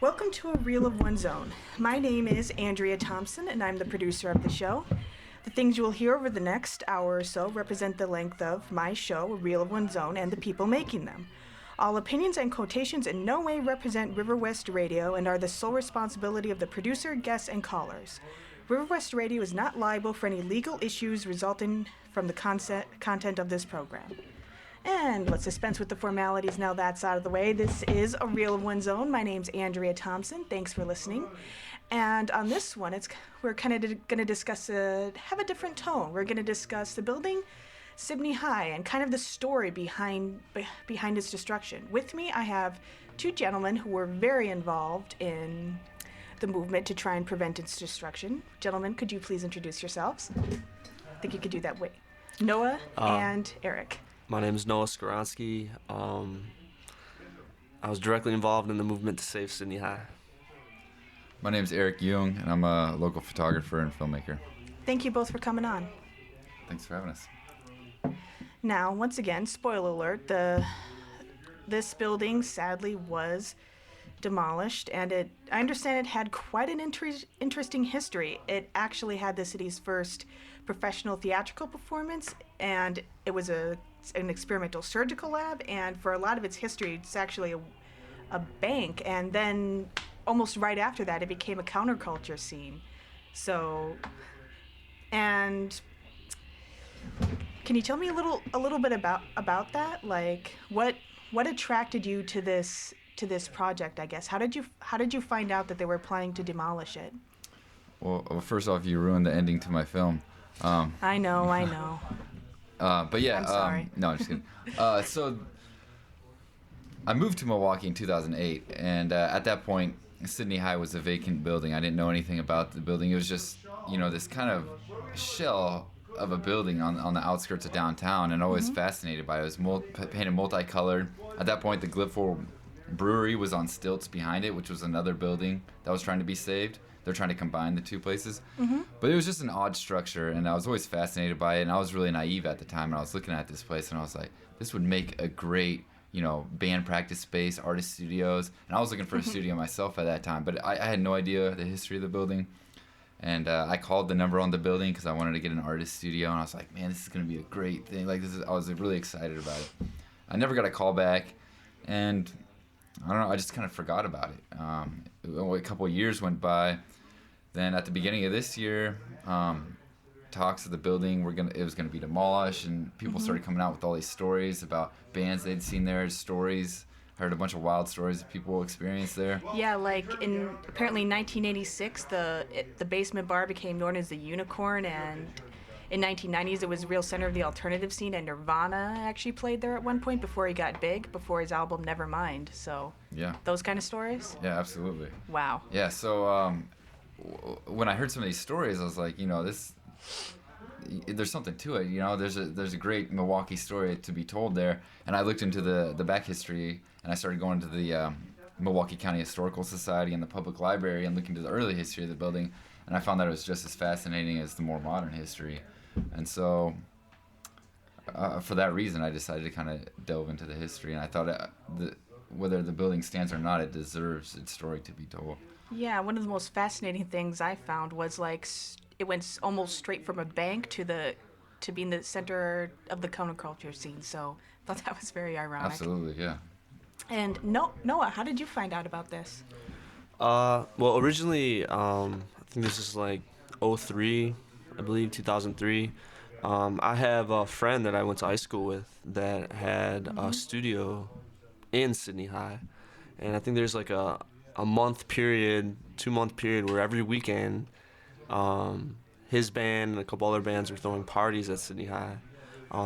Welcome to A Reel of One's Own. My name is Andrea Thompson, and I'm the producer of the show. The things you will hear over the next hour or so represent the length of my show, A Reel of One's Own, and the people making them. All opinions and quotations in no way represent River West Radio and are the sole responsibility of the producer, guests, and callers. River West Radio is not liable for any legal issues resulting from the content of this program. And let's dispense with the formalities now that's out of the way. This is A Reel of One's Own. My name's Andrea Thompson. Thanks for listening. And on this one, we're kind of going to discuss, have a different tone. We're going to discuss the building, Sibney High, and kind of the story behind its destruction. With me, I have two gentlemen who were very involved in the movement to try and prevent its destruction. Gentlemen, could you please introduce yourselves? I think you could do that way. Noah and Eric. My name is Noah Skoronsky. I was directly involved in the movement to save Sydney High. My name is Eric Jung, and I'm a local photographer and filmmaker. Thank you both for coming on. Thanks for having us. Now, once again, spoiler alert, this building sadly was demolished, and I understand it had quite an interesting history. It actually had the city's first professional theatrical performance, and it was an experimental surgical lab, and for a lot of its history, it's actually a bank, and then almost right after that, it became a counterculture scene. So, and can you tell me a little bit about that? Like, what attracted you to this project, I guess? How did you find out that they were planning to demolish it? Well, first off, you ruined the ending to my film. I know. But yeah, I'm sorry. No, I'm just kidding. So I moved to Milwaukee in 2008, and at that point, Sydney High was a vacant building. I didn't know anything about the building. It was just, this kind of shell of a building on the outskirts of downtown, and I was fascinated by it. It was painted multicolored. At that point, the Glipful Brewery was on stilts behind it, which was another building that was trying to be saved. They're trying to combine the two places. But it was just an odd structure, and I was always fascinated by it, and I was really naive at the time, and I was looking at this place, and I was like, this would make a great, band practice space, artist studios, and I was looking for a studio myself at that time, but I had no idea the history of the building, and I called the number on the building because I wanted to get an artist studio, and I was like, man, this is going to be a great thing. I was really excited about it. I never got a call back, and I don't know, I just kind of forgot about it. A couple of years went by. Then at the beginning of this year, talks of the building it was gonna be demolished, and people started coming out with all these stories about bands they'd seen there, stories. I heard a bunch of wild stories that people experienced there. Yeah, like apparently in 1986, the basement bar became known as the Unicorn, and in 1990s it was the real center of the alternative scene, and Nirvana actually played there at one point before he got big, before his album Nevermind. So yeah, those kind of stories. Yeah, absolutely. Wow. Yeah, so when I heard some of these stories, I was like, there's something to it. There's a great Milwaukee story to be told there. And I looked into the back history, and I started going to the Milwaukee County Historical Society and the public library and looking into the early history of the building. And I found that it was just as fascinating as the more modern history. And so for that reason, I decided to kind of delve into the history. And I thought whether the building stands or not, it deserves its story to be told. Yeah, one of the most fascinating things I found was it went almost straight from a bank to being the center of the counterculture scene. So I thought that was very ironic. Absolutely, yeah. And Noah, how did you find out about this? Well, originally, I think this is like 2003, I believe, 2003. I have a friend that I went to high school with that had a studio in Sydney High, and I think there's like a 2-month period where every weekend his band and a couple other bands were throwing parties at Sydney High.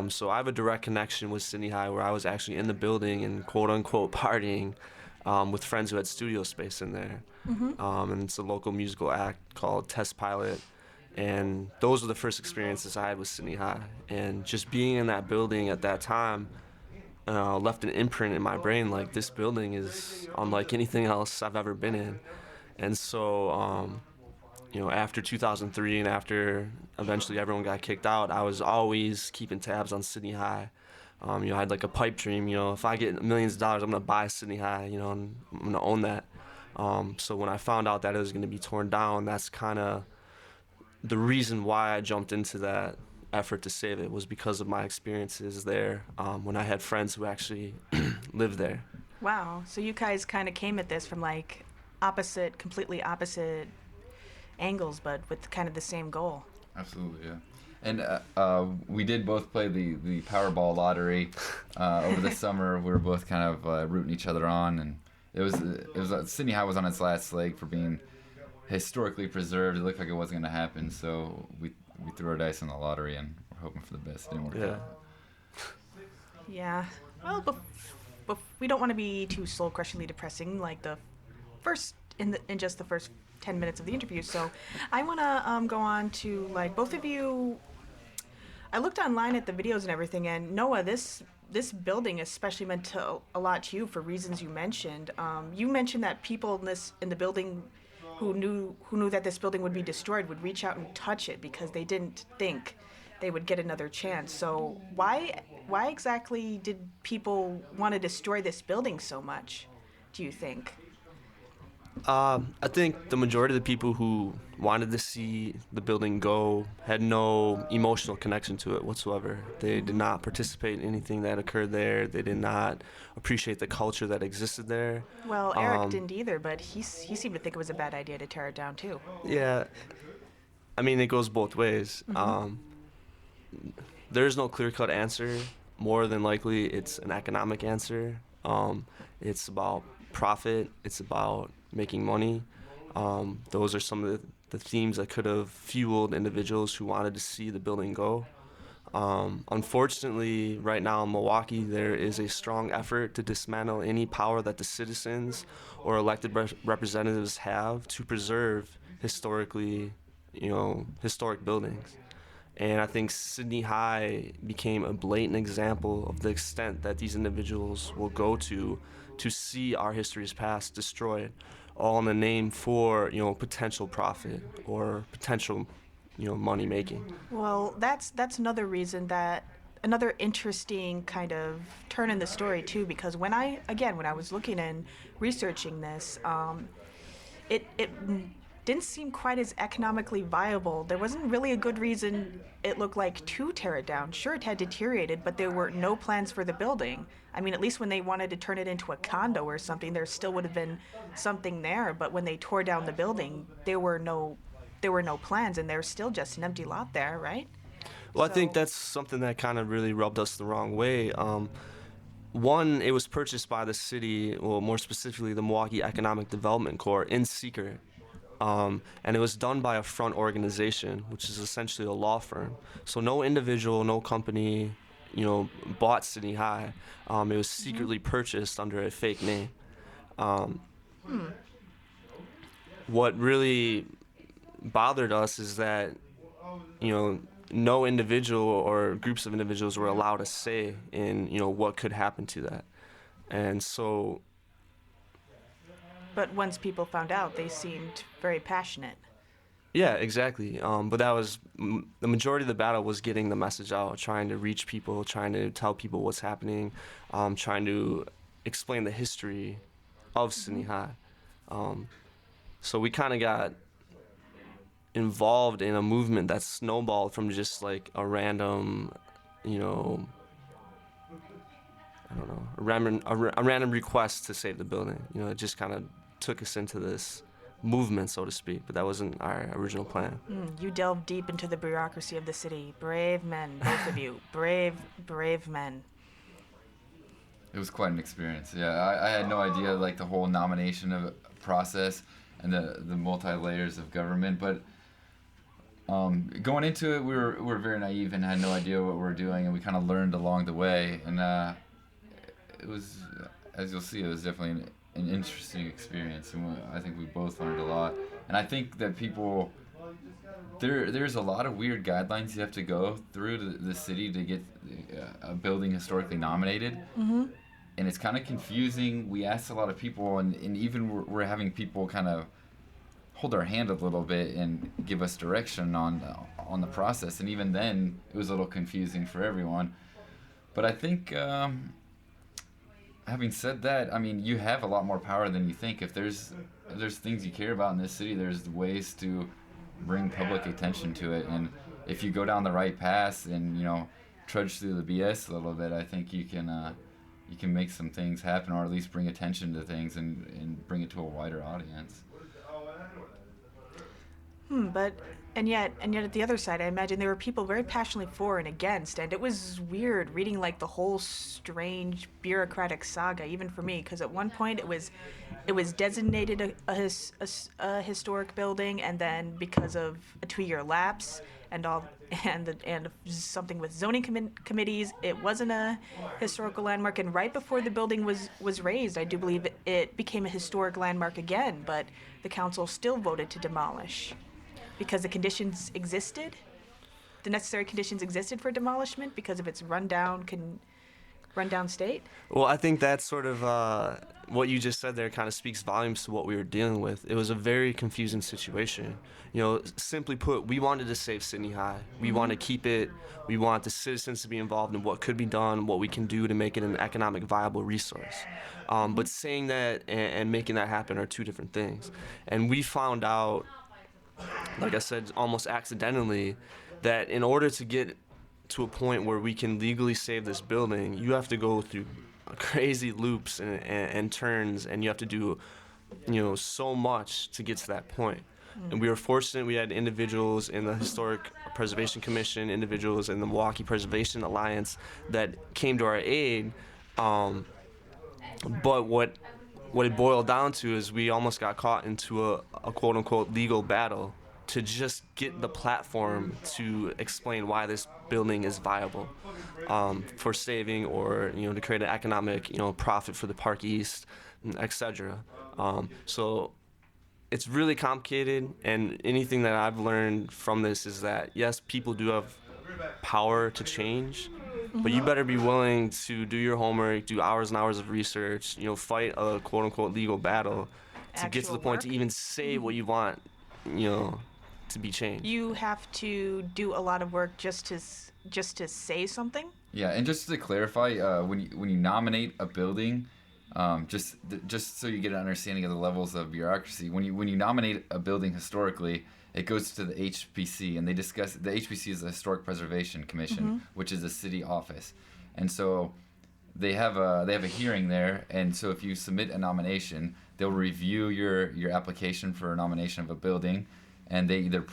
So I have a direct connection with Sydney High where I was actually in the building and quote-unquote partying with friends who had studio space in there. And it's a local musical act called Test Pilot. And those were the first experiences I had with Sydney High. And just being in that building at that time left an imprint in my brain, like this building is unlike anything else I've ever been in. And so, after 2003 and after eventually everyone got kicked out, I was always keeping tabs on Sydney High. I had like a pipe dream, if I get millions of dollars, I'm going to buy Sydney High, and I'm going to own that. So when I found out that it was going to be torn down, that's kind of the reason why I jumped into that effort to save it, was because of my experiences there, when I had friends who actually lived there. Wow. So you guys kind of came at this from like completely opposite angles, but with kind of the same goal. Absolutely, yeah. And we did both play the Powerball lottery over the summer. We were both kind of rooting each other on, and it was Sydney High was on its last leg for being historically preserved. It looked like it wasn't going to happen, so we threw our dice on the lottery, and we're hoping for the best. It didn't work Yeah. out. Yeah. Well, but we don't want to be too soul-crushingly depressing like the first in just the first 10 minutes of the interview. So I want to go on to like both of you. I looked online at the videos and everything, and Noah, this building especially meant to a lot to you for reasons you mentioned. You mentioned that people in the building who knew that this building would be destroyed would reach out and touch it because they didn't think they would get another chance. So why exactly did people want to destroy this building so much, do you think? I think the majority of the people who wanted to see the building go had no emotional connection to it whatsoever. They did not participate in anything that occurred there. They did not appreciate the culture that existed there. Well, Eric didn't either, but he seemed to think it was a bad idea to tear it down too. Yeah, I mean, it goes both ways. There's no clear-cut answer. More than likely, it's an economic answer. It's about profit. It's about making money. Those are some of the themes that could have fueled individuals who wanted to see the building go. Unfortunately, right now in Milwaukee, there is a strong effort to dismantle any power that the citizens or elected representatives have to preserve historic buildings. And I think Sydney High became a blatant example of the extent that these individuals will go to see our history's past destroyed, all in the name for potential profit or potential money making. Well, that's another reason another interesting kind of turn in the story too, because when I was looking and researching this, it didn't seem quite as economically viable. There wasn't really a good reason, it looked like, to tear it down. Sure, it had deteriorated, but there were no plans for the building. I mean, at least when they wanted to turn it into a condo or something, there still would have been something there. But when they tore down the building, there were no plans, and there's still just an empty lot there, right? Well, I think that's something that kind of really rubbed us the wrong way. One, it was purchased by the city, well, more specifically the Milwaukee Economic Development Corps, in secret. And it was done by a front organization, which is essentially a law firm. So no individual, no company, bought Sydney High. It was secretly purchased under a fake name. What really bothered us is that, no individual or groups of individuals were allowed a say in, what could happen to that. And so... But once people found out, they seemed very passionate. Yeah, exactly. But that was the majority of the battle, was getting the message out, trying to reach people, trying to tell people what's happening, trying to explain the history of Sydney High. So we kind of got involved in a movement that snowballed from just like a random, I don't know, a random request to save the building. It just kind of took us into this movement, so to speak, but that wasn't our original plan. You delved deep into the bureaucracy of the city. Brave men, both of you. Brave men. It was quite an experience. Yeah, I had no idea like the whole nomination of process and the multi layers of government, but going into it, we were very naive and had no idea what we were doing, and we kind of learned along the way. And it was, as you'll see, it was definitely an interesting experience, and I think we both learned a lot. And I think that people, there's a lot of weird guidelines you have to go through to the city to get a building historically nominated. And it's kind of confusing. We asked a lot of people, and even we're having people kind of hold our hand a little bit and give us direction on the process. And even then, it was a little confusing for everyone. But I think having said that, I mean, you have a lot more power than you think. If there's things you care about in this city, there's ways to bring public attention to it. And if you go down the right path and trudge through the BS a little bit, I think you can make some things happen, or at least bring attention to things and bring it to a wider audience. But and yet at the other side, I imagine there were people very passionately for and against, and it was weird reading like the whole strange bureaucratic saga, even for me, because at one point it was designated a historic building, and then because of a 2-year lapse and all and something with zoning committees, it wasn't a historical landmark. And right before the building was raised, I do believe it became a historic landmark again, but the council still voted to demolish because the conditions existed. The necessary conditions existed for demolishment because of its rundown state. Well, I think that's sort of what you just said there kind of speaks volumes to what we were dealing with. It was a very confusing situation. Simply put, we wanted to save Sydney High. We want to keep it. We want the citizens to be involved in what could be done, what we can do to make it an economic viable resource. But saying that and making that happen are two different things. And we found out, like I said, almost accidentally, that in order to get to a point where we can legally save this building, you have to go through crazy loops and turns, and you have to do, so much to get to that point. And we were fortunate. We had individuals in the Historic Preservation Commission, individuals in the Milwaukee Preservation Alliance that came to our aid. But what it boiled down to is we almost got caught into a quote-unquote legal battle to just get the platform to explain why this building is viable for saving, or to create an economic profit for the Park East, etc. So it's really complicated, and anything that I've learned from this is that yes, people do have power to change, but you better be willing to do your homework, do hours and hours of research, fight a quote-unquote legal battle to get to the point to even say what you want, to be changed. You have to do a lot of work just to say something. Yeah, and just to clarify, when you nominate a building, just so you get an understanding of the levels of bureaucracy, when you nominate a building historically, it goes to the HPC, and they discuss. The HPC is the Historic Preservation Commission, which is a city office, and so they have a hearing there. And so if you submit a nomination, they'll review your application for a nomination of a building, and they either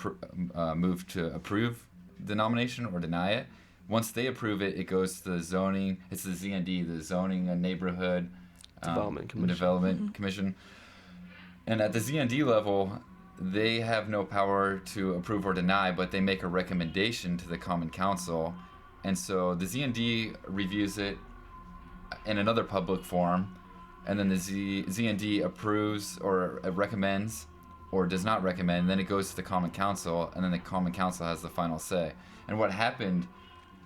move to approve the nomination or deny it. Once they approve it, it goes to the zoning. It's the ZND, the Zoning and Neighborhood Development Commission. And at the ZND level, they have no power to approve or deny, but they make a recommendation to the Common Council. And so the ZND reviews it in another public forum, and then the ZND approves or recommends or does not recommend, and then it goes to the Common Council, and then the Common Council has the final say. And what happened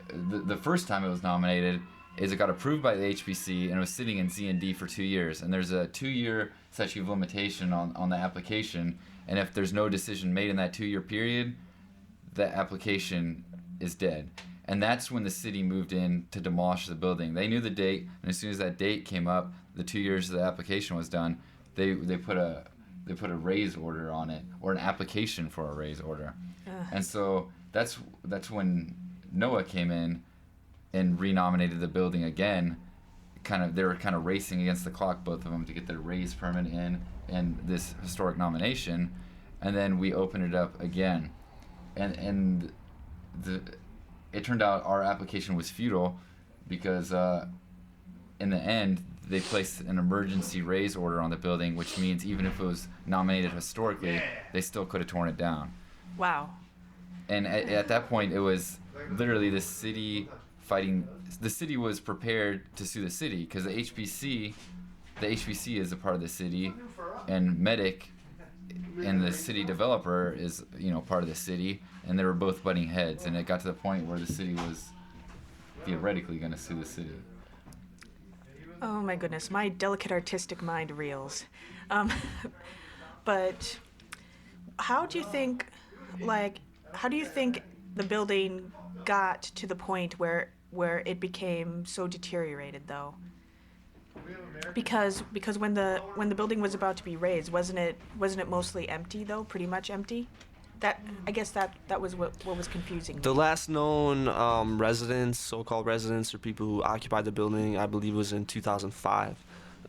the first time it was nominated is it got approved by the HPC, and it was sitting in ZND for 2 years. And there's a 2-year statute of limitation on the application, and if there's no decision made in that 2-year period, the application is dead. And that's when the city moved in to demolish the building. They knew the date, and as soon as that date came up, the 2 years of the application was done, they put a raise order on it, or an application for a raise order. And so that's when NOAA came in and renominated the building again. They were kind of racing against the clock, both of them, to get their raise permit in and this historic nomination. And then we opened it up again. And it turned out our application was futile because in the end, they placed an emergency raise order on the building, which means even if it was nominated historically, they still could have torn it down. Wow. And at that point, it was literally the city fighting. The city was prepared to sue the city because the HPC is a part of the city, and Medic and the city developer is part of the city, and they were both butting heads, and it got to the point where the city was theoretically going to sue the city. Oh my goodness, my delicate artistic mind reels. But how do you think the building got to the point where it became so deteriorated, though? Because when the building was about to be raised, wasn't it mostly empty though? Pretty much empty. That I guess that was what was confusing The me. last known residents, so-called residents, or people who occupied the building, I believe, was in 2005.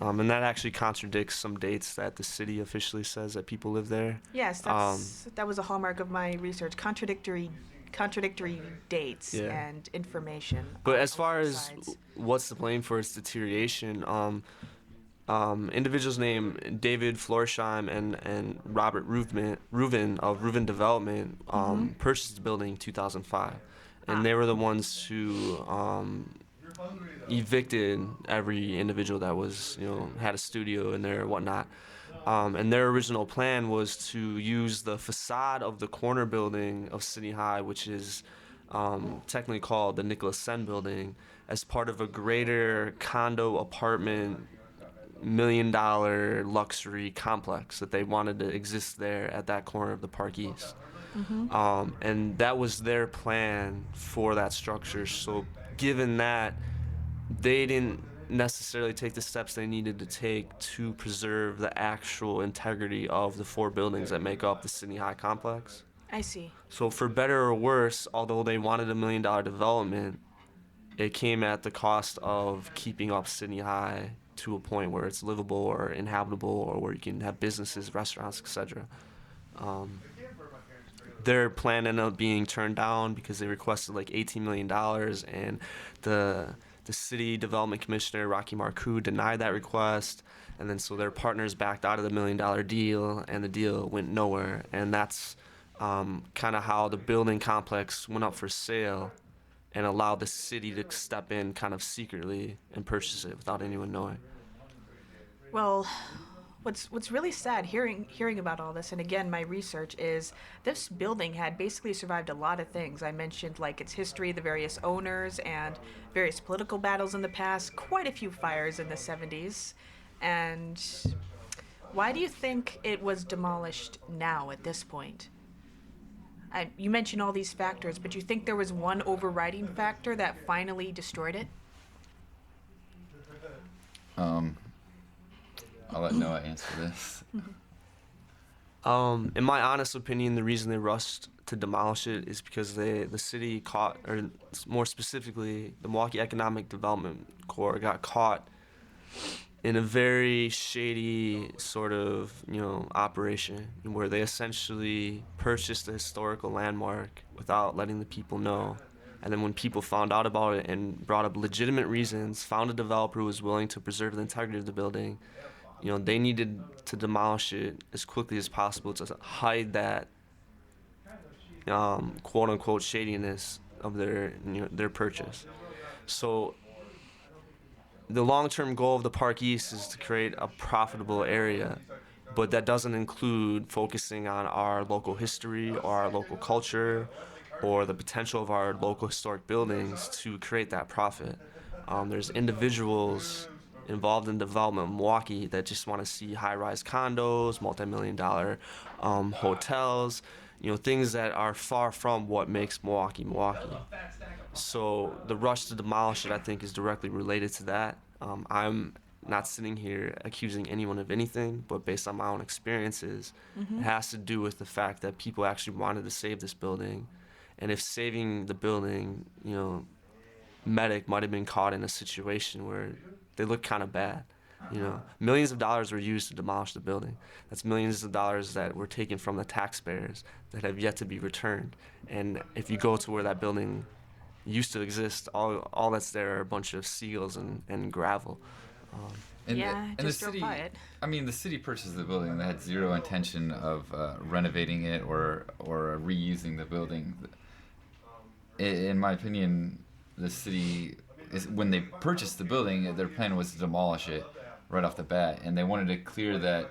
And that actually contradicts some dates that the city officially says that people live there. Yes, Um, that was a hallmark of my research. Contradictory dates Yeah. and information. But on as far both as sides. what's to blame for its deterioration, individuals named David Florsheim and Robert Reuven of Reuven Development purchased the building in 2005, and Ah. they were the ones who evicted every individual that was had a studio in there or whatnot. And their original plan was to use the facade of the corner building of City High, which is technically called the Nicholas Sen building, as part of a greater condo apartment $1 million luxury complex that they wanted to exist there at that corner of the Park East. And that was their plan for that structure. So given that, they didn't necessarily take the steps they needed to take to preserve the actual integrity of the four buildings that make up the Sydney High complex. I see. So for better or worse, although they wanted $1 million development, it came at the cost of keeping up Sydney High to a point where it's livable or inhabitable, or where you can have businesses, restaurants, etc. Their plan ended up being turned down because they requested like $18 million, and the city development commissioner, Rocky Marcoux, denied that request. And then so their partners backed out of the $1 million deal, and the deal went nowhere. And that's kind of how the building complex went up for sale, and allowed the city to step in kind of secretly and purchase it without anyone knowing. Well, what's really sad hearing about all this, and again, my research is this building had basically survived a lot of things. I mentioned like its history, the various owners, and various political battles in the past. Quite a few fires in the 70s, and why do you think it was demolished now at this point? You mentioned all these factors, but you think there was one overriding factor that finally destroyed it? I'll let Noah answer this. In my honest opinion, the reason they rushed to demolish it is because the city caught, or more specifically, the Milwaukee Economic Development Corps got caught in a very shady sort of operation where they essentially purchased a historical landmark without letting the people know. And then when people found out about it and brought up legitimate reasons, found a developer who was willing to preserve the integrity of the building, they needed to demolish it as quickly as possible to hide that quote unquote shadiness of their purchase. So the long-term goal of the Park East is to create a profitable area, but that doesn't include focusing on our local history or our local culture or the potential of our local historic buildings to create that profit. There's individuals involved in development in Milwaukee that just want to see high-rise condos, multi-million-dollar hotels, things that are far from what makes Milwaukee Milwaukee. So the rush to demolish it, I think, is directly related to that. I'm not sitting here accusing anyone of anything, but based on my own experiences, it has to do with the fact that people actually wanted to save this building. And if saving the building, Medic might have been caught in a situation where they looked kind of bad. Millions of dollars were used to demolish the building. That's millions of dollars that were taken from the taxpayers that have yet to be returned. And if you go to where that building used to exist, all that's there are a bunch of seals and gravel. And Yeah, and the just drove city, by it. I mean, the city purchased the building and they had zero intention of renovating it or reusing the building. In my opinion, the city when they purchased the building, their plan was to demolish it right off the bat, and they wanted to clear that.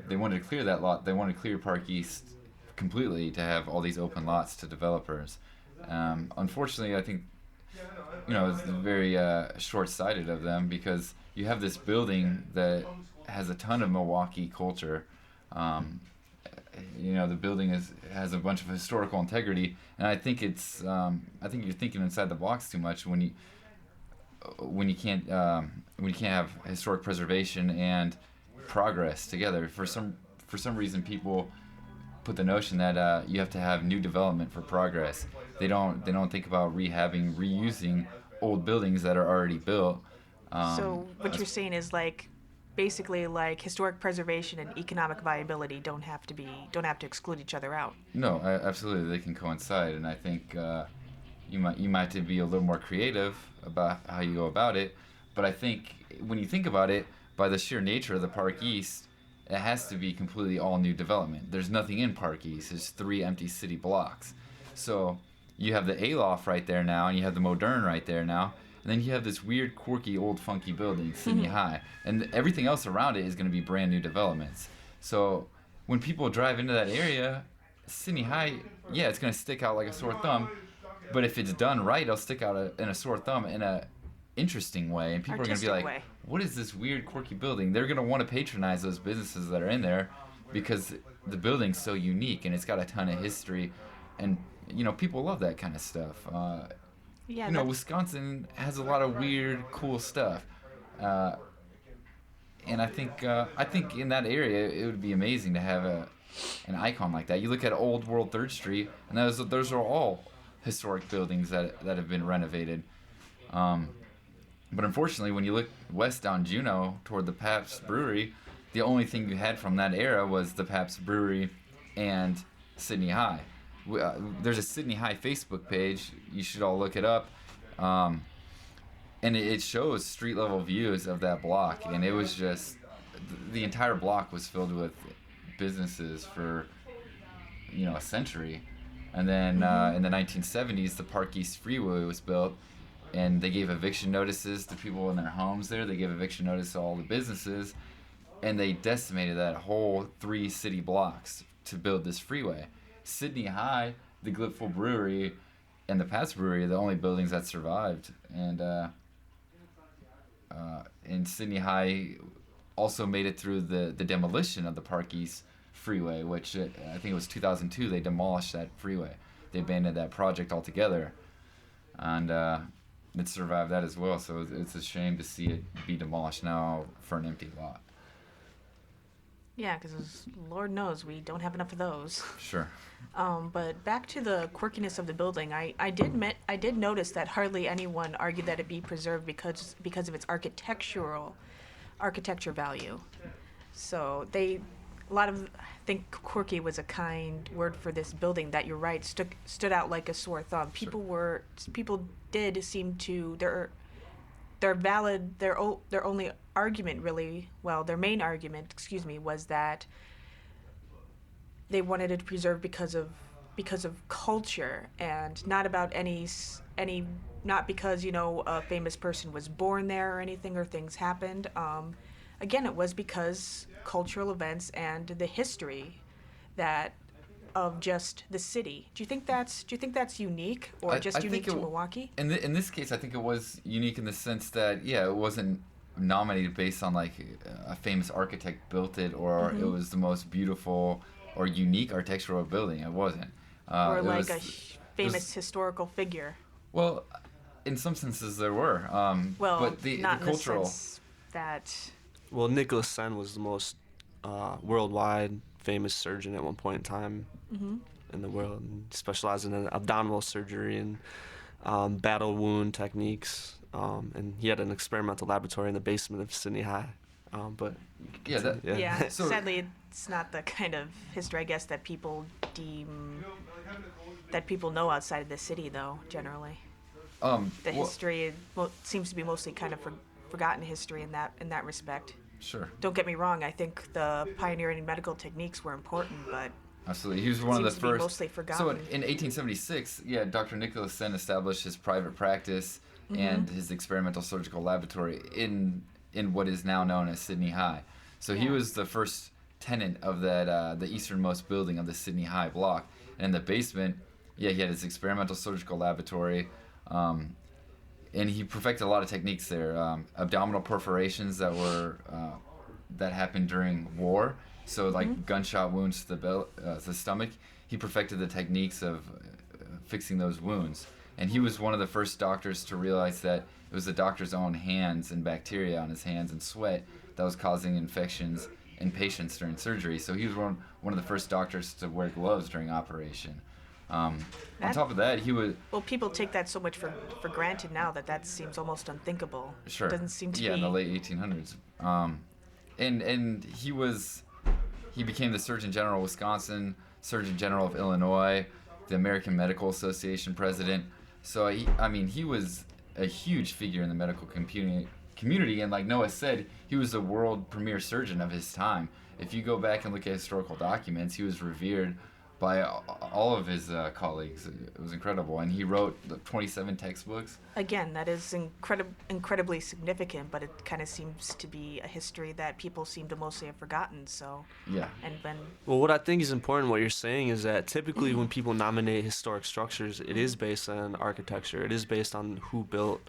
They wanted to clear that lot. They wanted to clear Park East completely to have all these open lots to developers. Unfortunately, I think it's very short-sighted of them, because you have this building that has a ton of Milwaukee culture. The building has a bunch of historical integrity, and I think it's I think you're thinking inside the box too much when you when you can't have historic preservation and progress together. For some reason, people put the notion that you have to have new development for progress. They don't think about rehabbing, reusing old buildings that are already built. So what you're saying is like basically like historic preservation and economic viability don't have to exclude each other out. No, absolutely, they can coincide, and I think you might have to be a little more creative about how you go about it. But I think when you think about it, by the sheer nature of the Park East, it has to be completely all new development. There's nothing in Park East. There's 3 empty city blocks. So you have the Aloft right there now, and you have the Modern right there now, and then you have this weird, quirky, old, funky building, Sydney High, and everything else around it is going to be brand new developments. So when people drive into that area, Sydney High, yeah, it's going to stick out like a sore thumb, but if it's done right, it'll stick out in a sore thumb in a interesting way, and people are going to be like, way. what is this weird, quirky building? They're going to want to patronize those businesses that are in there because the building's so unique and it's got a ton of history, and people love that kind of stuff. Yeah. Wisconsin has a lot of weird, cool stuff, and I think in that area it would be amazing to have an icon like that. You look at Old World 3rd Street, and those are all historic buildings that have been renovated. But unfortunately, when you look west down Juneau toward the Pabst Brewery, the only thing you had from that era was the Pabst Brewery and Sydney High. There's a Sydney High Facebook page. You should all look it up. And it shows street level views of that block. And it was just, the entire block was filled with businesses for, a century. And then in the 1970s, the Park East Freeway was built. And they gave eviction notices to people in their homes there. They gave eviction notice to all the businesses. And they decimated that whole 3 city blocks to build this freeway. Sydney High, the Glipful Brewery, and the Pabst Brewery are the only buildings that survived. And Sydney High also made it through the demolition of the Park East Freeway, which I think it was 2002. They demolished that freeway. They abandoned that project altogether. And it survived that as well, so it's a shame to see it be demolished now for an empty lot. Yeah, because Lord knows we don't have enough of those. Sure. But back to the quirkiness of the building, I did notice that hardly anyone argued that it be preserved because of its architecture value. So I think quirky was a kind word for this building that, you're right, stood out like a sore thumb. People did seem to their only argument really, well, their main argument, was that they wanted it preserved because of culture, and not about not because a famous person was born there or anything, or things happened. Again, it was because cultural events and the history of just the city. Do you think that's unique, or just unique to Milwaukee? In this case, I think it was unique in the sense that, yeah, it wasn't nominated based on like a famous architect built it, or it was the most beautiful or unique architectural building. It wasn't. Or like a famous historical figure. Well, in some senses there were. But the not cultural. in the sense that. Well, Nicholas Sen was the most worldwide famous surgeon at one point in time in the world, and specialized in abdominal surgery and battle wound techniques. And he had an experimental laboratory in the basement of Sydney High. Yeah. So, sadly, it's not the kind of history, I guess, that people know outside of the city, though. Generally, history seems to be mostly kind of forgotten history in that respect. Sure. Don't get me wrong. I think the pioneering medical techniques were important, but absolutely, he was one of the first. Mostly forgotten. So in 1876, Dr. Nicholas Sen established his private practice and his experimental surgical laboratory in what is now known as Sydney High. So he was the first tenant of that the easternmost building of the Sydney High block. And in the basement, he had his experimental surgical laboratory. And he perfected a lot of techniques there. Abdominal perforations that happened during war, so like gunshot wounds to the stomach. He perfected the techniques of fixing those wounds. And he was one of the first doctors to realize that it was the doctor's own hands and bacteria on his hands and sweat that was causing infections in patients during surgery. So he was one of the first doctors to wear gloves during operation. On top of that, he was... Well, people take that so much for granted now that seems almost unthinkable. Sure. It doesn't seem to yeah, be... in the late 1800s. And he became the Surgeon General of Wisconsin, Surgeon General of Illinois, the American Medical Association president. So he was a huge figure in the medical community, and like Noah said, he was the world premier surgeon of his time. If you go back and look at historical documents, he was revered by all of his colleagues. It was incredible, and he wrote 27 textbooks. Again, that is incredibly significant, but it kind of seems to be a history that people seem to mostly have forgotten. So Yeah. Well, what I think is important, what you're saying, is that typically when people nominate historic structures, it is based on architecture. It is based on who built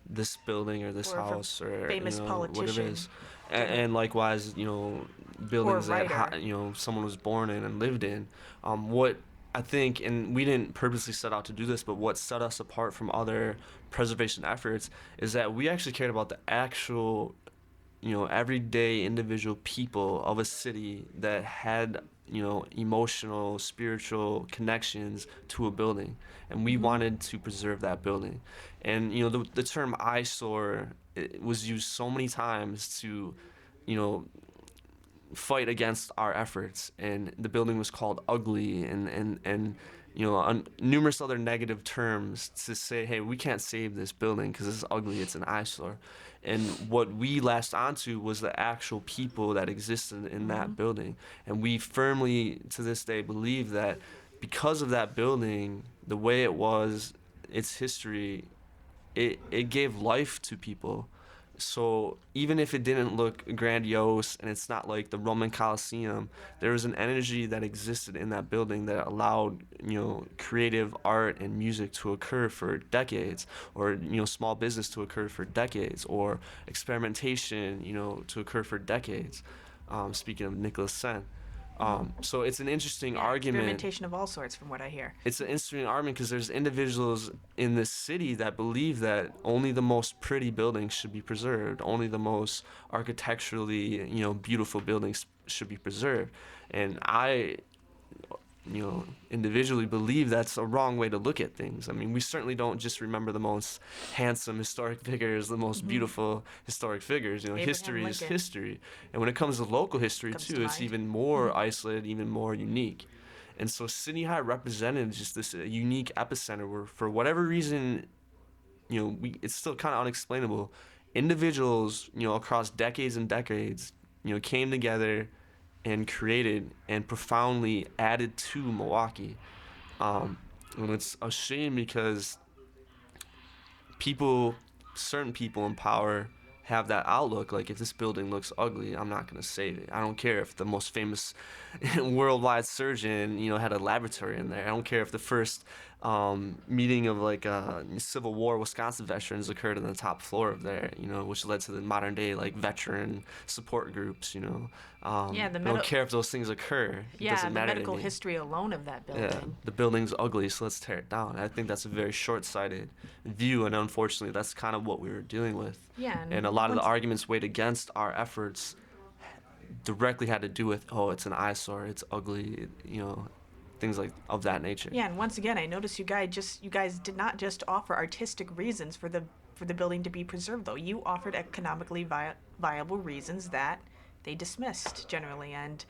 this building or this Or if a house or famous what it politician is. And likewise, buildings that writer. someone was born in and lived in. What I think, and we didn't purposely set out to do this, but what set us apart from other preservation efforts is that we actually cared about the actual, everyday individual people of a city that had, emotional, spiritual connections to a building. And we wanted to preserve that building. And, the term eyesore, it was used so many times to, fight against our efforts, and the building was called ugly and numerous other negative terms to say, hey, we can't save this building because it's ugly, it's an eyesore. And what we latched onto was the actual people that existed in that building, and we firmly to this day believe that because of that building, the way it was, its history, it gave life to people. So even if it didn't look grandiose and it's not like the Roman Colosseum, there was an energy that existed in that building that allowed, creative art and music to occur for decades, or, small business to occur for decades, or experimentation, to occur for decades. Speaking of Nicholas Sen. So it's an interesting argument. Experimentation of all sorts, from what I hear. It's an interesting argument because there's individuals in this city that believe that only the most pretty buildings should be preserved, only the most architecturally, beautiful buildings should be preserved. And I, individually believe that's a wrong way to look at things. I mean, we certainly don't just remember the most handsome historic figures, the most beautiful historic figures. Abraham History is Lincoln. history. And when it comes to local history, Comes too, to it's mind. even more isolated, even more unique. And so Sydney High represented just this unique epicenter where, for whatever reason, it's still kind of unexplainable. Individuals, across decades and decades, came together and created and profoundly added to Milwaukee. And it's a shame because certain people in power have that outlook. Like, if this building looks ugly, I'm not going to save it. I don't care if the most famous worldwide surgeon, had a laboratory in there. I don't care if the first meeting of Civil War Wisconsin veterans occurred on the top floor of there, which led to the modern day veteran support groups. I don't care if those things occur. It Yeah, doesn't the matter medical to me. history alone of that building. Yeah, the building's ugly, so let's tear it down. I think that's a very short-sighted view, and unfortunately, that's kind of what we were dealing with. Yeah, And a lot of the once- arguments weighed against our efforts directly had to do with, it's an eyesore, it's ugly, things of that nature. Yeah, and once again, I noticed you guys did not just offer artistic reasons for the building to be preserved, though. You offered economically viable reasons that they dismissed generally. And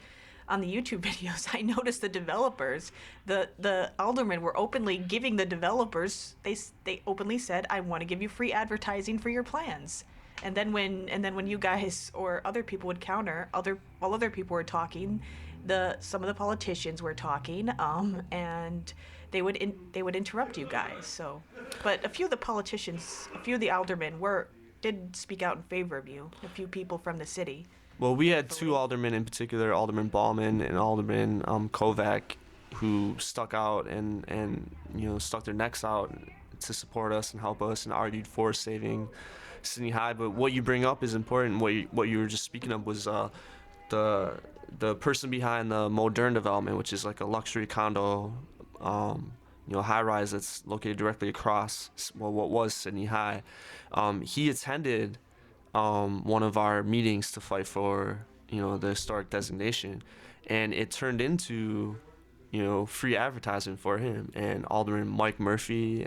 on the YouTube videos, I noticed the developers, the aldermen were openly giving the developers. They openly said, "I want to give you free advertising for your plans." And then when you guys or other people would counter, while other people were talking, some of the politicians were talking, and they would interrupt you guys. So, but a few of the aldermen did speak out in favor of you. A few people from the city. Well, we had two aldermen in particular, Alderman Ballman and Alderman Kovac, who stuck out and stuck their necks out to support us and help us and argued for saving Sydney High. But what you bring up is important. What you were just speaking of was the person behind the Modern development, which is like a luxury condo high rise that's located directly across what was Sydney High. He attended one of our meetings to fight for the historic designation, and it turned into free advertising for him. And Alderman Mike Murphy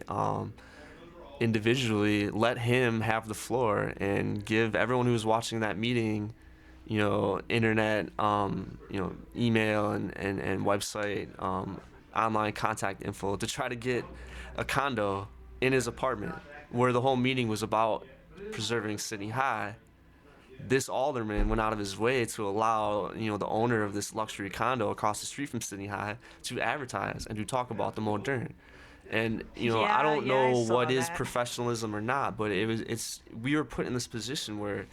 individually let him have the floor and give everyone who was watching that meeting internet, email and website, online contact info to try to get a condo in his apartment, where the whole meeting was about preserving Sydney High. This alderman went out of his way to allow the owner of this luxury condo across the street from Sydney High to advertise and to talk about the Modern. And I don't know I saw what is that. professionalism or not, but we were put in this position where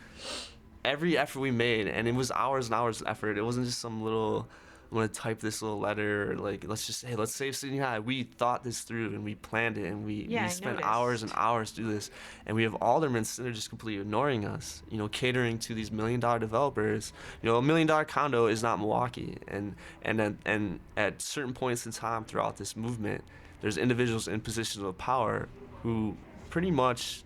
every effort we made, and it was hours and hours of effort. It wasn't just some little, I'm gonna type this little letter, or like let's save Sydney High. We thought this through and we planned it, and we I spent noticed. hours and hours to do this. And we have aldermen sitting there just completely ignoring us, catering to these $1 million developers. A $1 million condo is not Milwaukee, and at certain points in time throughout this movement, there's individuals in positions of power who pretty much,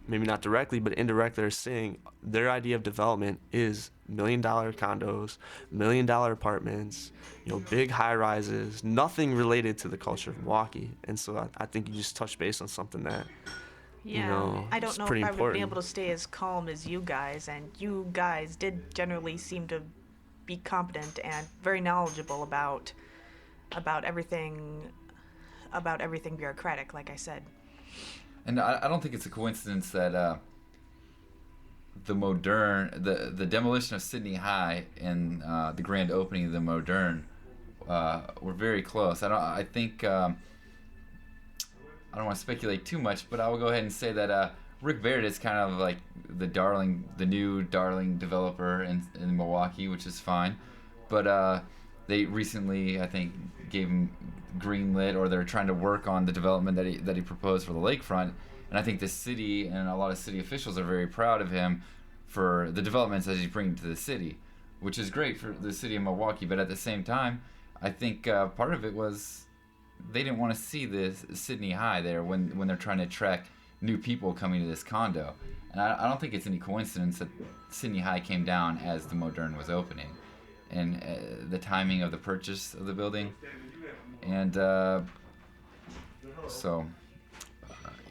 maybe not directly, but indirectly, are saying their idea of development is $1 million condos, $1 million apartments, big high rises, nothing related to the culture of Milwaukee. And so I think you just touched base on something that, I don't it's know if pretty I would be important. able to stay as calm as you guys, and you guys did generally seem to be competent and very knowledgeable about everything bureaucratic, like I said. And I don't think it's a coincidence that the demolition of Sydney High and the grand opening of the Modern were very close. I think I don't want to speculate too much, but I will go ahead and say that Rick Barrett is kind of like the new darling developer in Milwaukee, which is fine. But they recently, I think, gave him green lit, or they're trying to work on the development that he proposed for the lakefront. And I think the city and a lot of city officials are very proud of him for the developments that he's bringing to the city, which is great for the city of Milwaukee. But at the same time, I think part of it was they didn't want to see this Sydney High there when they're trying to attract new people coming to this condo. And I don't think it's any coincidence that Sydney High came down as the Modern was opening, and the timing of the purchase of the building. And so,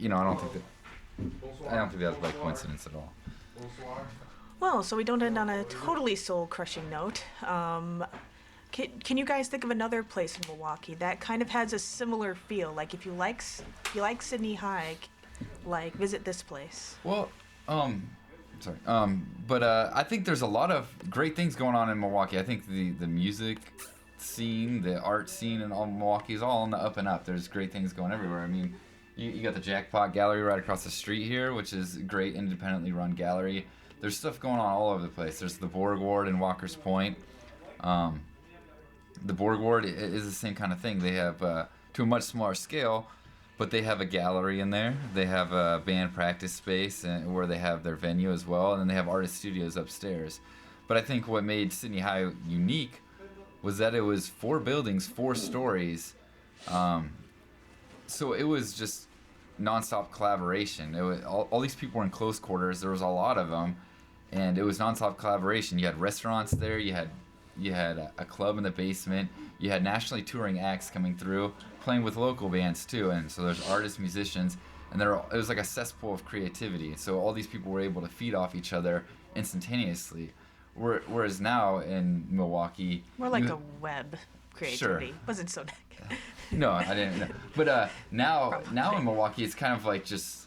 I don't think that's by coincidence at all. Well, so we don't end on a totally soul-crushing note. Can you guys think of another place in Milwaukee that kind of has a similar feel? Like, if you like Sydney High, visit this place. Well, sorry. But I think there's a lot of great things going on in Milwaukee. I think the music scene, the art scene in all Milwaukee is all on the up and up. There's great things going everywhere. I mean, you got the Jackpot Gallery right across the street here, which is a great independently run gallery. There's stuff going on all over the place. There's the Borg Ward in Walker's Point. The Borg Ward is the same kind of thing. They have, to a much smaller scale, but they have a gallery in there. They have a band practice space where they have their venue as well, and then they have artist studios upstairs. But I think what made Sydney High unique was that it was 4 buildings, 4 stories. So it was just nonstop collaboration. It was all these people were in close quarters. There was a lot of them, and it was nonstop collaboration. You had restaurants there. You had a club in the basement. You had nationally touring acts coming through, playing with local bands too. And so there's artists, musicians, and it was like a cesspool of creativity. So all these people were able to feed off each other instantaneously. Whereas now in Milwaukee, More like a web creativity. Sure. Wasn't so negative. No, I didn't know. But now in Milwaukee, it's kind of like just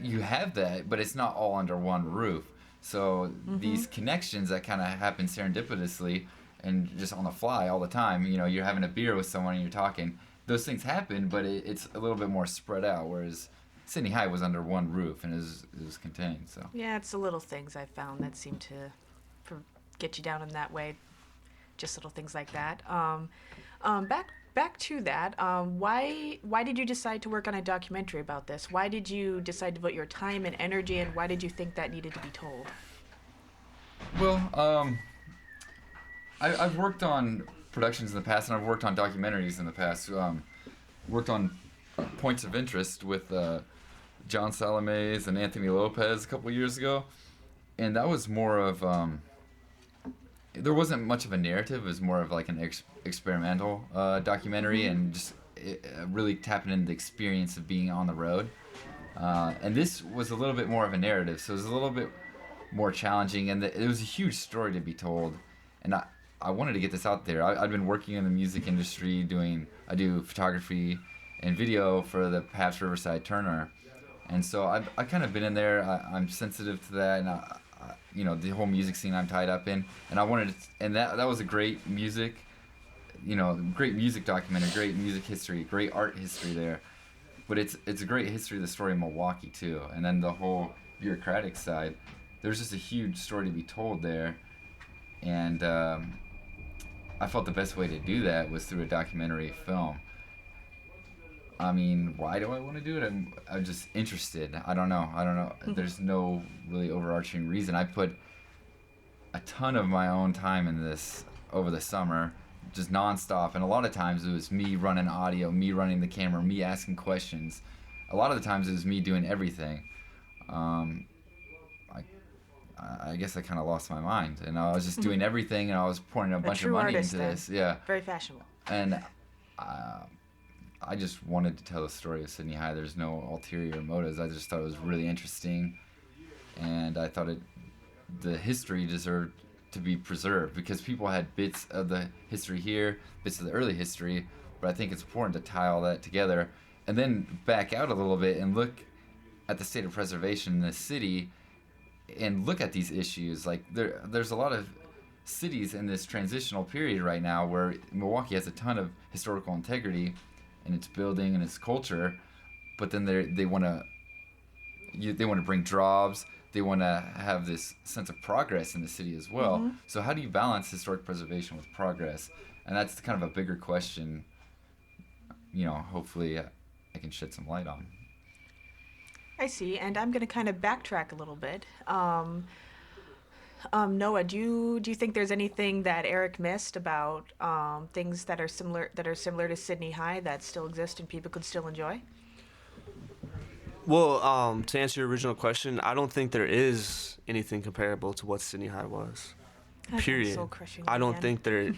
you have that, but it's not all under one roof. So these connections that kind of happen serendipitously and just on the fly all the time. You're having a beer with someone and you're talking. Those things happen, but it's a little bit more spread out. Whereas Sydney High was under one roof and it was contained. So Yeah, it's the little things I found that seem to get you down in that way. Just little things like that. Back to that. Why did you decide to work on a documentary about this? Why did you decide to put your time and energy, and why did you think that needed to be told? Well, I've worked on productions in the past, and I've worked on documentaries in the past. worked on Points of Interest with John Salames and Anthony Lopez a couple years ago, and that was more of there wasn't much of a narrative. It was more of like an experimental documentary, and just really tapping into the experience of being on the road. And this was a little bit more of a narrative, so it was a little bit more challenging, and it was a huge story to be told. And I wanted to get this out there. I've been working in the music industry, I do photography and video for the Pabst Riverside Turner, and so I've kind of been in there. I'm sensitive to that, and you know, the whole music scene I'm tied up in, and I wanted to, and that was a great music, you know, great music documentary, great music history, great art history there. But it's a great history of the story of Milwaukee too, and then the whole bureaucratic side. There's just a huge story to be told there, and I felt the best way to do that was through a documentary film. I mean, why do I want to do it? I'm just interested. I don't know. There's no really overarching reason. I put a ton of my own time in this over the summer, just nonstop. And a lot of times it was me running audio, me running the camera, me asking questions. A lot of the times it was me doing everything. I guess I kind of lost my mind, and I was just doing everything, and I was pouring a bunch of money into this. Yeah. Very fashionable. And I just wanted to tell the story of Sydney High. There's no ulterior motives. I just thought it was really interesting, and I thought the history deserved to be preserved, because people had bits of the history here, bits of the early history, but I think it's important to tie all that together and then back out a little bit and look at the state of preservation in the city and look at these issues. Like there's a lot of cities in this transitional period right now where Milwaukee has a ton of historical integrity in its building and its culture, but then they want to bring jobs. They want to have this sense of progress in the city as well. Mm-hmm. So how do you balance historic preservation with progress? And that's kind of a bigger question, you know, hopefully I can shed some light on. I see, and I'm going to kind of backtrack a little bit. Noah, do you think there's anything that Eric missed about things that are similar to Sydney High that still exist and people could still enjoy? Well, to answer your original question, I don't think there is anything comparable to what Sydney High was. Period. I don't think there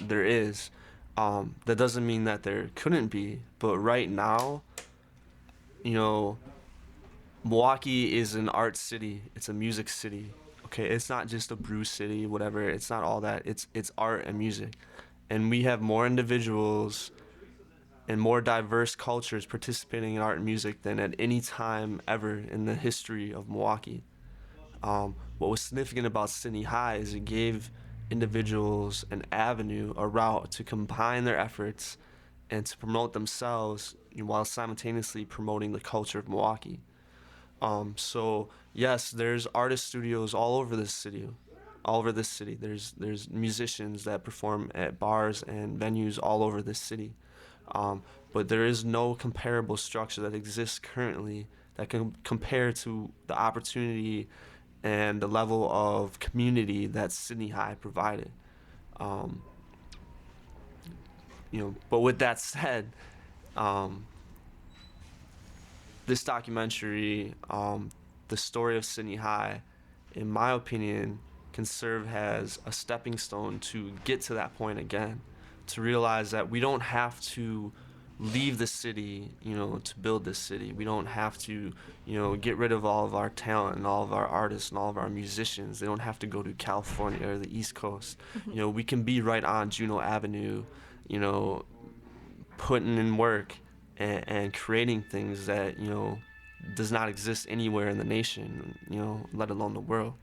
is. That doesn't mean that there couldn't be, but right now, you know, Milwaukee is an art city. It's a music city. Okay, it's not just a brew city, whatever. It's not all that. It's art and music, and we have more individuals and more diverse cultures participating in art and music than at any time ever in the history of Milwaukee. What was significant about Sydney High is it gave individuals an avenue, a route to combine their efforts and to promote themselves while simultaneously promoting the culture of Milwaukee. So yes, there's artist studios all over this city. There's musicians that perform at bars and venues all over this city. But there is no comparable structure that exists currently that can compare to the opportunity and the level of community that Sydney High provided. But with that said, this documentary, the story of Sydney High, in my opinion, can serve as a stepping stone to get to that point again, to realize that we don't have to leave the city, to build this city. We don't have to, get rid of all of our talent and all of our artists and all of our musicians. They don't have to go to California or the East Coast. Mm-hmm. We can be right on Juneau Avenue, putting in work and creating things that, does not exist anywhere in the nation, let alone the world.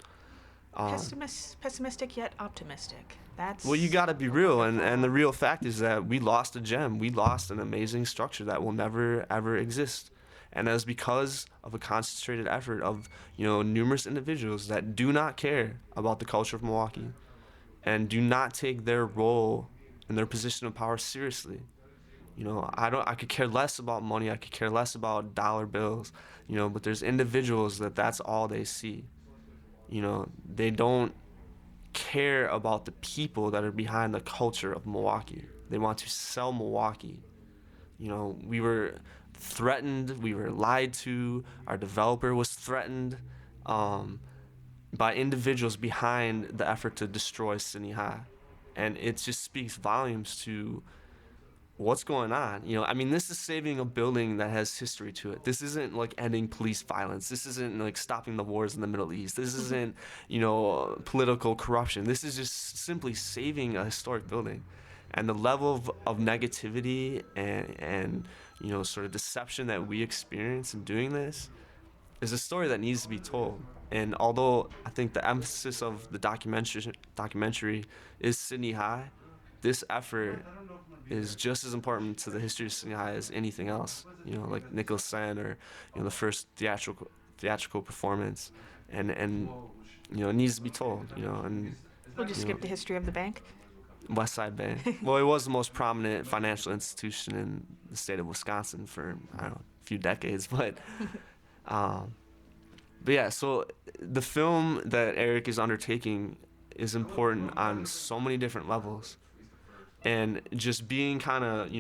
Pessimistic yet optimistic. Well, you got to be real, and the real fact is that we lost a gem. We lost an amazing structure that will never, ever exist. And that's because of a concentrated effort of, numerous individuals that do not care about the culture of Milwaukee and do not take their role and their position of power seriously. I could care less about money. I could care less about dollar bills, but there's individuals that's all they see. They don't care about the people that are behind the culture of Milwaukee. They want to sell Milwaukee. We were threatened, we were lied to, our developer was threatened by individuals behind the effort to destroy Sydney High. And it just speaks volumes to what's going on. This is saving a building that has history to it. This isn't like ending police violence. This isn't like stopping the wars in the Middle East. This isn't, political corruption. This is just simply saving a historic building. And the level of negativity and sort of deception that we experience in doing this is a story that needs to be told. And although I think the emphasis of the documentary is Sydney High, this effort is just as important to the history of Sydney High as anything else. Like Nicholas Sen or the first theatrical performance, and it needs to be told. And We'll just skip the history of the bank. West Side Bank. Well, it was the most prominent financial institution in the state of Wisconsin for a few decades, but yeah. So the film that Eric is undertaking is important on so many different levels, and just being kind of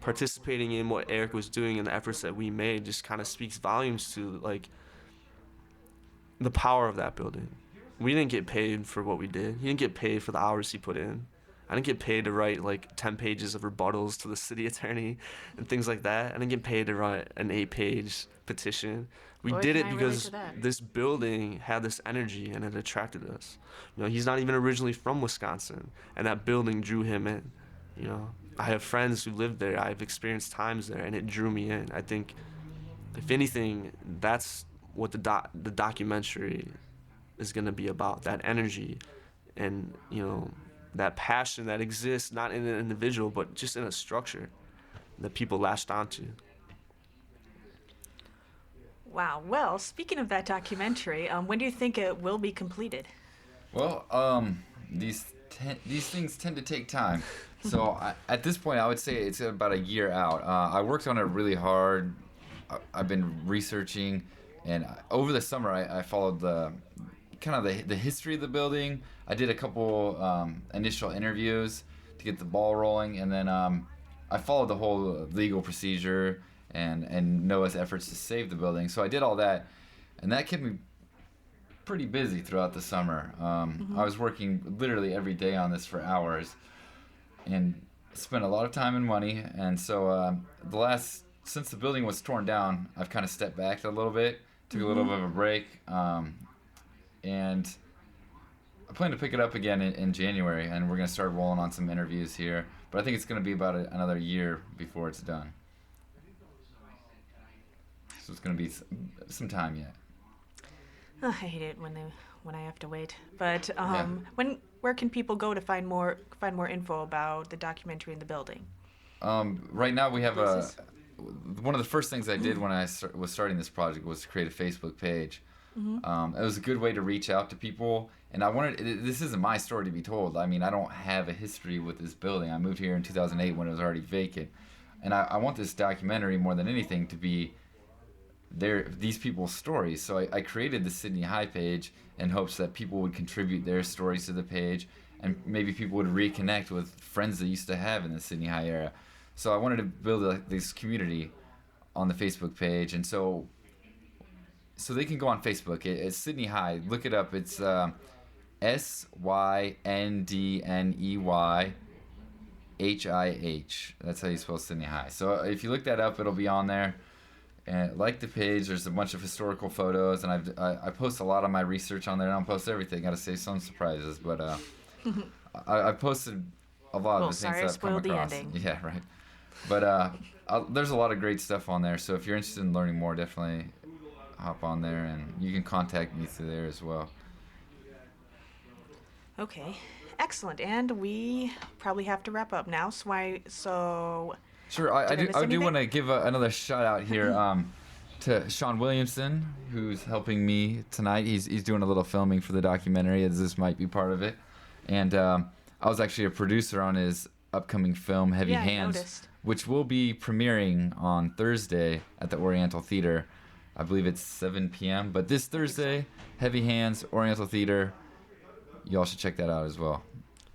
participating in what Eric was doing and the efforts that we made just kind of speaks volumes to like the power of that building. We didn't get paid for what we did. He didn't get paid for the hours he put in. I didn't get paid to write like 10 pages of rebuttals to the city attorney and things like that. I didn't get paid to write an 8-page petition. We Boy, did can it I relate because to that. this building had this energy and it attracted us. He's not even originally from Wisconsin, and that building drew him in. I have friends who live there. I've experienced times there, and it drew me in. I think, if anything, that's what the documentary is going to be about, that energy and that passion that exists not in an individual but just in a structure that people latched onto. Wow. Well, speaking of that documentary, when do you think it will be completed? Well, these things tend to take time. So at this point, I would say it's about a year out. I worked on it really hard. I've been researching, and over the summer, I followed the history of the building. I did a couple initial interviews to get the ball rolling, and then I followed the whole legal procedure and NOAA's efforts to save the building. So I did all that, and that kept me pretty busy throughout the summer. I was working literally every day on this for hours, and spent a lot of time and money. And so since the building was torn down, I've kind of stepped back a little bit, took a little bit of a break, and I plan to pick it up again in January, and we're going to start rolling on some interviews here. But I think it's going to be about another year before it's done. So it's going to be some time yet. Oh, I hate it when I have to wait. But Yeah. where can people go to find more info about the documentary and the building? Right now we have Places. one of the first things I did when I was starting this project was to create a Facebook page. It was a good way to reach out to people, and this isn't my story to be told. I mean, I don't have a history with this building. I moved here in 2008 when it was already vacant, and I want this documentary more than anything to be these people's stories. So I created the Sydney High page in hopes that people would contribute their stories to the page, and maybe people would reconnect with friends they used to have in the Sydney High area. So I wanted to build this community on the Facebook page, and so they can go on Facebook. It's Sydney High. Look it up. It's SYNDNEYHIH. That's how you spell Sydney High. So if you look that up, it'll be on there. And like the page, there's a bunch of historical photos, and I post a lot of my research on there. I don't post everything. Got to save some surprises, but I posted a lot of the things sorry, I that I've come spoiled the across. ending. Yeah, right. But there's a lot of great stuff on there. So if you're interested in learning more, definitely hop on there, and you can contact me through there as well. Okay, excellent. And we probably have to wrap up now. So Sure, I Did I miss do anything? want to give another shout out here to Sean Williamson, who's helping me tonight. He's doing a little filming for the documentary, as this might be part of it. And I was actually a producer on his upcoming film, Heavy Yeah, I Hands, noticed. which will be premiering on Thursday at the Oriental Theater. I believe it's 7 p.m. But this Thursday, Heavy Hands, Oriental Theater. Y'all should check that out as well.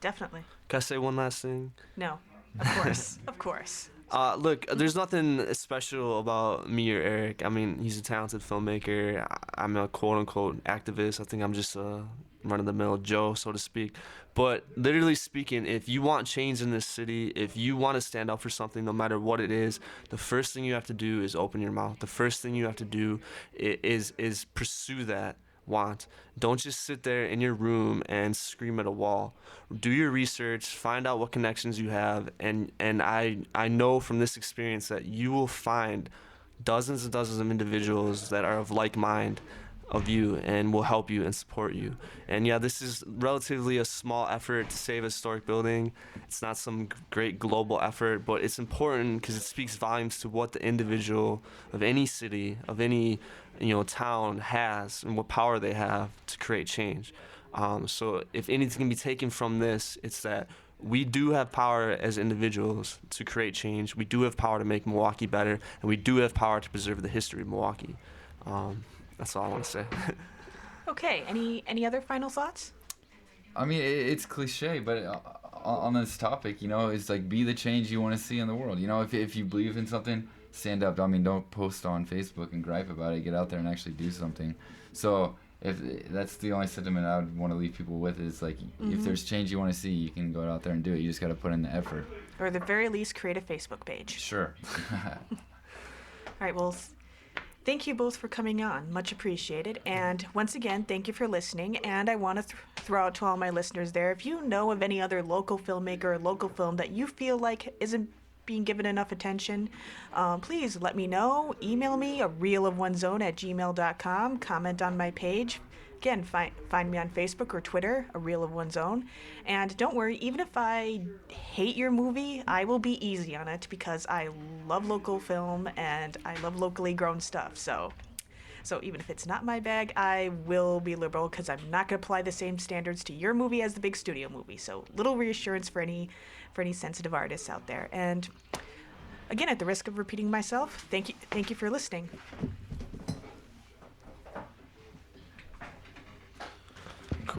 definitely. Can I say one last thing? No, of course, of course. Look, there's nothing special about me or Eric. I mean, he's a talented filmmaker. I'm a quote unquote activist. I think I'm just a run of the mill Joe, so to speak. But literally speaking, if you want change in this city, if you want to stand up for something, no matter what it is, the first thing you have to do is open your mouth. The first thing you have to do is pursue that want. Don't just sit there in your room and scream at a wall. Do your research, find out what connections you have, and I know from this experience that you will find dozens and dozens of individuals that are of like mind of you and will help you and support you. And yeah, this is relatively a small effort to save a historic building. It's not some great global effort, but it's important because it speaks volumes to what the individual of any city, of any town has and what power they have to create change. So if anything can be taken from this, it's that we do have power as individuals to create change. We do have power to make Milwaukee better, and we do have power to preserve the history of Milwaukee. That's all I want to say. Okay. Any other final thoughts? I mean, it's cliche, but on this topic, it's like be the change you want to see in the world. If you believe in something, stand up. I mean, don't post on Facebook and gripe about it. Get out there and actually do something. So if that's the only sentiment I would want to leave people with is like, if there's change you want to see, you can go out there and do it. You just got to put in the effort. Or at the very least, create a Facebook page. Sure. All right. Well, thank you both for coming on. Much appreciated. And once again, thank you for listening. And I want to throw out to all my listeners there, if you know of any other local filmmaker or local film that you feel like isn't being given enough attention, please let me know. Email me, areelofonezone@gmail.com. Comment on my page. Again, find me on Facebook or Twitter, A Reel of One's Own. And don't worry, even if I hate your movie, I will be easy on it because I love local film and I love locally grown stuff. So even if it's not my bag, I will be liberal because I'm not going to apply the same standards to your movie as the big studio movie. So little reassurance for any sensitive artists out there. And again, at the risk of repeating myself, thank you for listening.